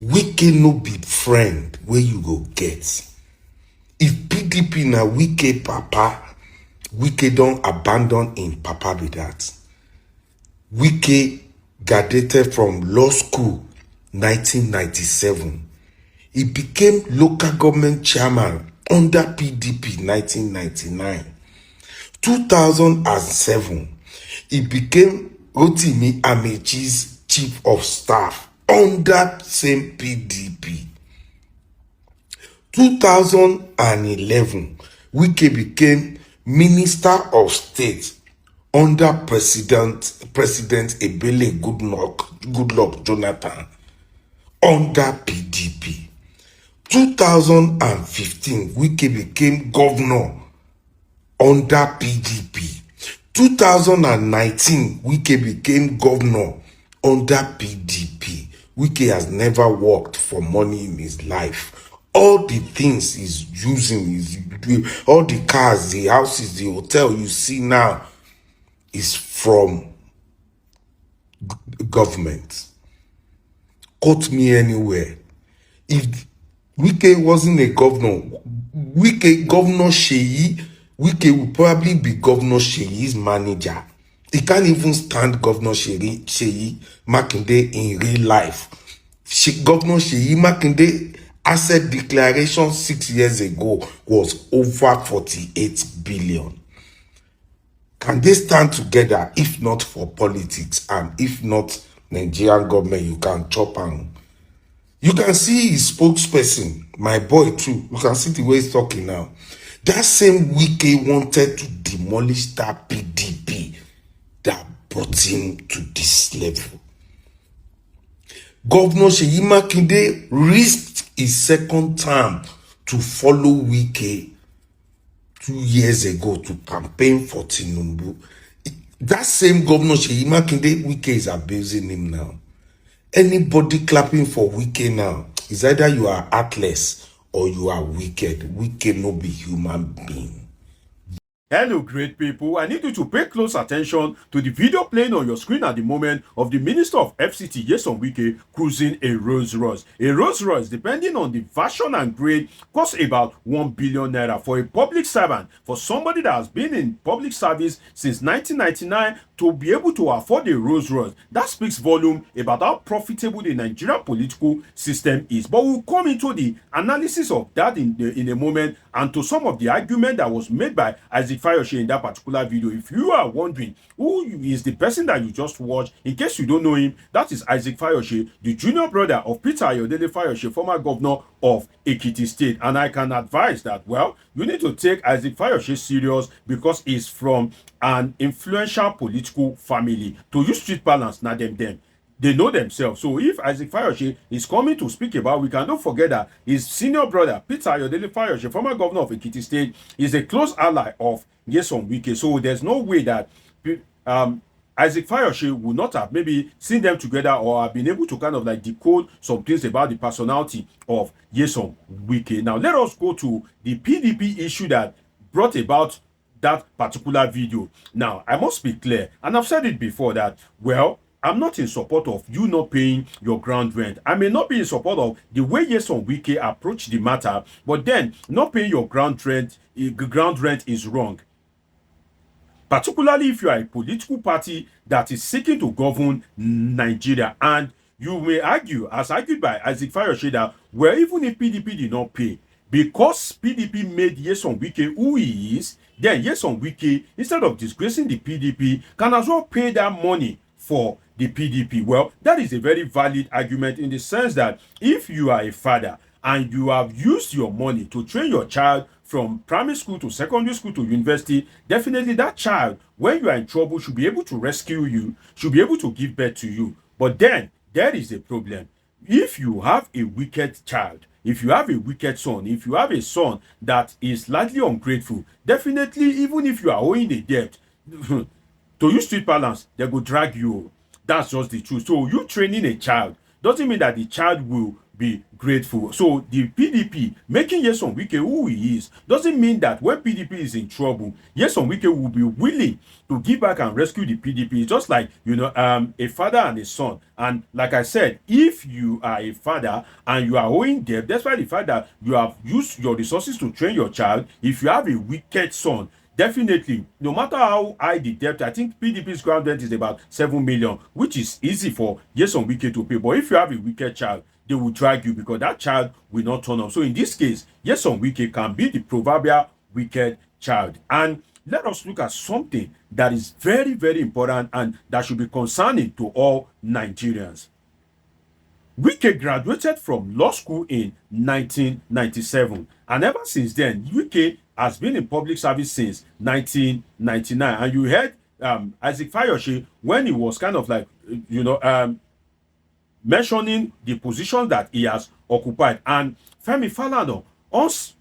Wike no be friend where you go get. If PDP na Wike papa, Wike don't abandon in papa be that. Wike graduated from law school 1997. He became local government chairman under PDP 1999. 2007, he became Rotimi Amechi's chief of staff under same PDP. 2011, Wike became Minister of State under President Ebele Goodluck Jonathan under PDP. 2015, Wike became governor under PDP. 2019, Wike became governor under PDP. Wike has never worked for money in his life. All the things he's using, all the cars, the houses, the hotel you see now is from government. Quote me anywhere. If Wike wasn't a governor, Governor Sheyi, Wike will probably be Governor Sheyi's manager. He can't even stand Governor Sheyi Makinde in real life. Governor Sheyi Makinde asset declaration 6 years ago was over 48 billion. Can they stand together if not for politics and if not Nigerian government? You can chop am. You can see his spokesperson, my boy too. You can see the way he's talking now. That same Wike wanted to demolish that PDP that brought him to this level. Governor Seyi Makinde risked his second term to follow Wike 2 years ago to campaign for Tinubu. That same Governor Seyi Makinde, Wike is abusing him now. Anybody clapping for Wike now is either you are heartless or you are wicked. Wike no be human being. Hello great people, I need you to pay close attention to the video playing on your screen at the moment of the Minister of FCT, Nyesom Wike, cruising a Rolls Royce. A Rolls Royce, depending on the version and grade, costs about 1 billion naira. For a public servant, for somebody that has been in public service since 1999, to be able to afford a Rolls Royce, that speaks volume about how profitable the Nigerian political system is. But we'll come into the analysis of that in a moment, and to some of the argument that was made by Isaac Fayose in that particular video. If you are wondering who is the person that you just watched, in case you don't know him, that is Isaac Fayose, the junior brother of Peter Ayodele Fayose, former governor of Ekiti State. And I can advise that, well, you need to take Isaac Fayose serious because he's from an influential political family. To use street balance, not them. They know themselves. So if Isaac Fayose is coming to speak about, we can don't forget that his senior brother, Peter Ayodele Fayose, former governor of Ekiti State, is a close ally of Nyesom Wike. So there's no way that Isaac Fayose would not have maybe seen them together or have been able to kind of like decode some things about the personality of Nyesom Wike. Now let us go to the PDP issue that brought about that particular video. Now I must be clear, and I've said it before that, well, I'm not in support of you not paying your ground rent. I may not be in support of the way Nyesom Wike approached the matter, but then not paying your ground rent is wrong. Particularly if you are a political party that is seeking to govern Nigeria. And you may argue, as argued by Isaac Fayose, that, well, even if PDP did not pay, because PDP made Nyesom Wike who he is, then Nyesom Wike, instead of disgracing the PDP, can as well pay that money for the PDP. Well, that is a very valid argument in the sense that if you are a father and you have used your money to train your child from primary school to secondary school to university, definitely that child, when you are in trouble, should be able to rescue you, should be able to give birth to you. But then there is a problem. If you have a wicked child, if you have a wicked son, if you have a son that is slightly ungrateful, definitely, even if you are owing a debt, to use street balance, they go drag you. That's just the truth. So you training a child doesn't mean that the child will be grateful. So the PDP making Nyesom Wike who he is doesn't mean that when PDP is in trouble, Nyesom Wike will be willing to give back and rescue the PDP. It's just like, a father and a son. And like I said, if you are a father and you are owing debt, despite the fact that you have used your resources to train your child, if you have a wicked son, definitely, no matter how high the debt, I think PDP's ground rent is about 7 million, which is easy for Nyesom Wike to pay. But if you have a wicked child, they will drag you because that child will not turn up. So in this case, Nyesom Wike can be the proverbial wicked child. And let us look at something that is very, very important and that should be concerning to all Nigerians. Wike graduated from law school in 1997, and ever since then, Wike has been in public service since 1999. And you heard Isaac Fayose when he was kind of like, mentioning the position that he has occupied. And Femi Falana also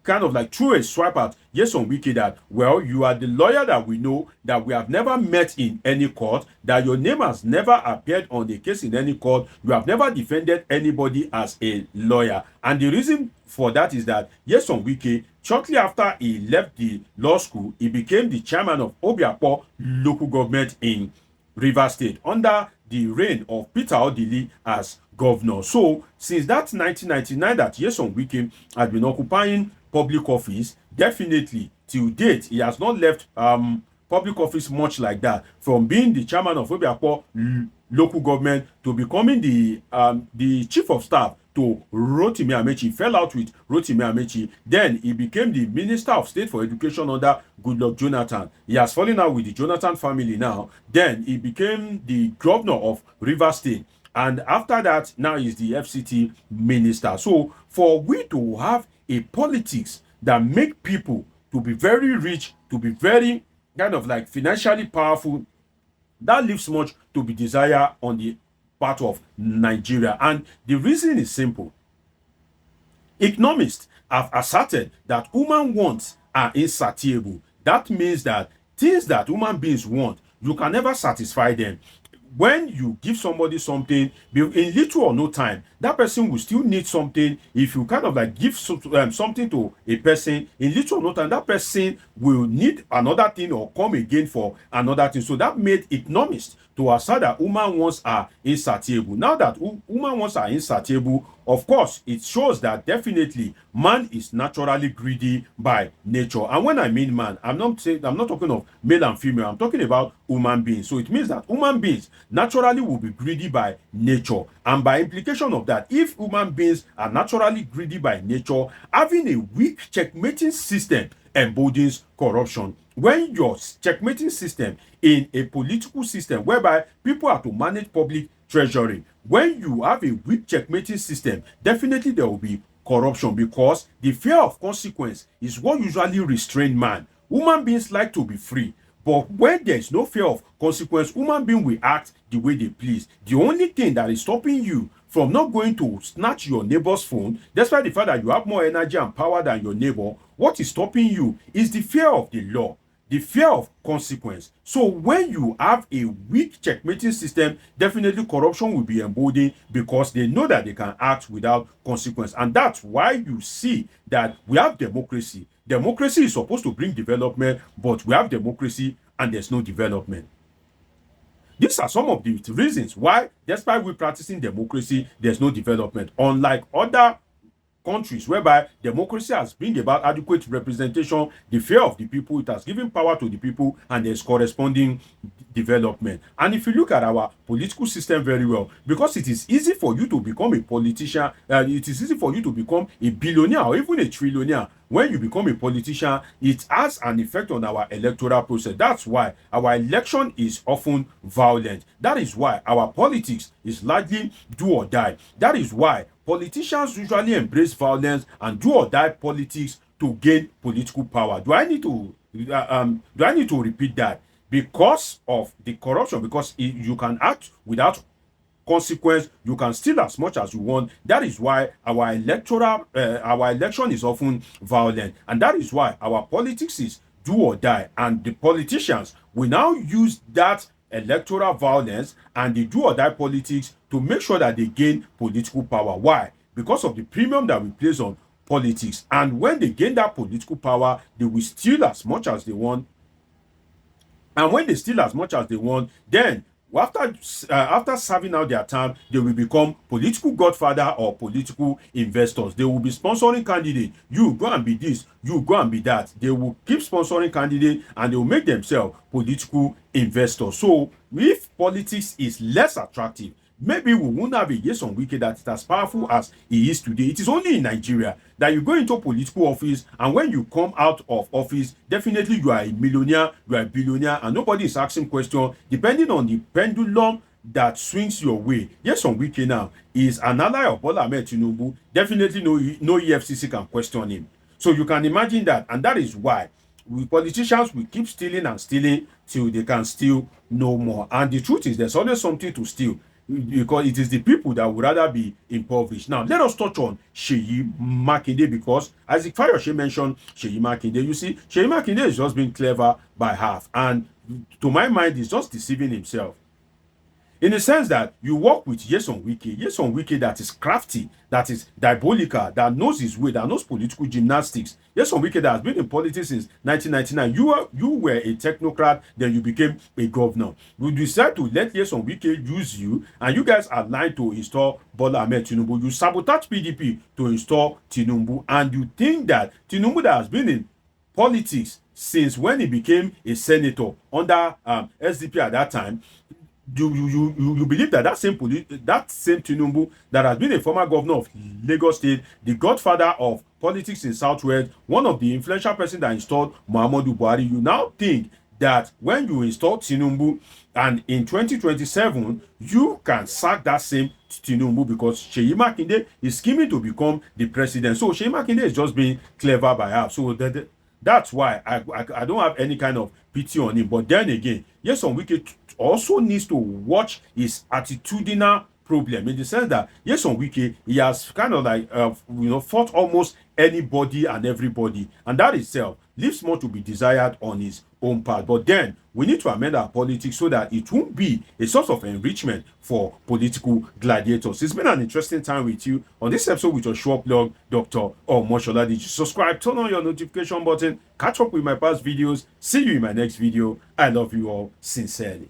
kind of like threw a swipe at Nyesom Wike that, well, you are the lawyer that we know, that we have never met in any court, that your name has never appeared on a case in any court, you have never defended anybody as a lawyer. And the reason for that is that Nyesom Wike, shortly after he left the law school, he became the chairman of Obiakpo local government in Rivers State under the reign of Peter Odili as governor. So since that 1999 that Nyesom Wike has been occupying public office, definitely till date he has not left public office much like that, from being the chairman of Obiakpo local government to becoming the chief of staff to Rotimi Amechi. Fell out with Rotimi Amechi. Then he became the Minister of State for Education under Goodluck Jonathan. He has fallen out with the Jonathan family now. Then he became the governor of Rivers State. And after that, now he's the FCT minister. So for we to have a politics that make people to be very rich, to be very kind of like financially powerful, that leaves much to be desired on the part of Nigeria. And the reason is simple. Economists have asserted that human wants are insatiable. That means that things that human beings want, you can never satisfy them. When you give somebody something, in little or no time, that person will still need something. If you kind of like give something to a person, in little or no time, that person will need another thing or come again for another thing. So that made economists to assert that human wants are insatiable. Now that human wants are insatiable, of course, it shows that definitely man is naturally greedy by nature. And when I mean man, I'm not talking of male and female. I'm talking about human beings. So it means that human beings naturally will be greedy by nature. And by implication of that, if human beings are naturally greedy by nature, having a weak checkmating system emboldens corruption. When your checkmating system in a political system whereby people are to manage public treasury, when you have a weak checkmating system, definitely there will be corruption, because the fear of consequence is what usually restrains man. Human beings like to be free, but when there is no fear of consequence, human beings will act the way they please. The only thing that is stopping you from not going to snatch your neighbor's phone, despite the fact that you have more energy and power than your neighbor, what is stopping you is the fear of the law, the fear of consequence. So when you have a weak checkmating system, definitely corruption will be emboldened, because they know that they can act without consequence. And that's why you see that we have democracy. Democracy is supposed to bring development, but we have democracy and there's no development. These are some of the reasons why, despite we practicing democracy, there's no development. Unlike other countries whereby democracy has bring about adequate representation, the fear of the people, it has given power to the people, and there's corresponding development. And if you look at our political system very well, because it is easy for you to become a politician, it is easy for you to become a billionaire or even a trillionaire. When you become a politician, it has an effect on our electoral process. That's why our election is often violent. That is why our politics is largely do or die. That is why politicians usually embrace violence and do or die politics to gain political power. Do I need to repeat that? Because of the corruption, because you can act without consequence, you can steal as much as you want. That is why our election is often violent, and that is why our politics is do or die. And the politicians will now use that electoral violence and they do or die politics to make sure that they gain political power. Why? Because of the premium that we place on politics. And when they gain that political power, they will steal as much as they want. And when they steal as much as they want, then after serving out their term, they will become political godfather or political investors. They will be sponsoring candidates. You go and be this, you go and be that. They will keep sponsoring candidates and they will make themselves political investors. So if politics is less attractive, maybe we won't have a Nyesom Wike that is as powerful as he is today. It is only in Nigeria that you go into political office, and when you come out of office, definitely you are a millionaire, you are a billionaire, and nobody is asking questions depending on the pendulum that swings your way. Nyesom Wike now is an ally of Bola Ahmed Tinubu. Definitely no EFCC can question him. So you can imagine that, and that is why we politicians will keep stealing and stealing till they can steal no more. And the truth is, there's always something to steal, because it is the people that would rather be impoverished. Now, let us touch on Seyi Makinde, because as Fayose mentioned Seyi Makinde, you see, Seyi Makinde is just being clever by half, and to my mind, he's just deceiving himself. In the sense that you work with Nyesom Wike that is crafty, that is diabolical, that knows his way, that knows political gymnastics. Nyesom Wike that has been in politics since 1999. You were a technocrat, then you became a governor. You decide to let Nyesom Wike use you, and you guys aligned to install Bola Ahmed Tinubu. You sabotage PDP to install Tinubu, and you think that Tinubu that has been in politics since when he became a senator under SDP at that time, you believe that that same Tinubu that has been a former governor of Lagos State, the godfather of politics in Southwest, one of the influential person that installed Muhammadu Buhari, you now think that when you install Tinubu and in 2027 you can sack that same Tinubu because Seyi Makinde is scheming to become the president. So Seyi Makinde is just being clever by half. So that's why I don't have any kind of pity on him. But then again, Nyesom Wike also needs to watch his attitudinal problem, in the sense that Nyesom Wike, he has kind of like fought almost anybody and everybody, and that itself leaves more to be desired on his own part. But then we need to amend our politics so that it won't be a source of enrichment for political gladiators. It's been an interesting time with you on this episode with your short blog, Dr. Omoshola. Did you subscribe? Turn on your notification button. Catch up with my past videos. See you in my next video. I love you all sincerely.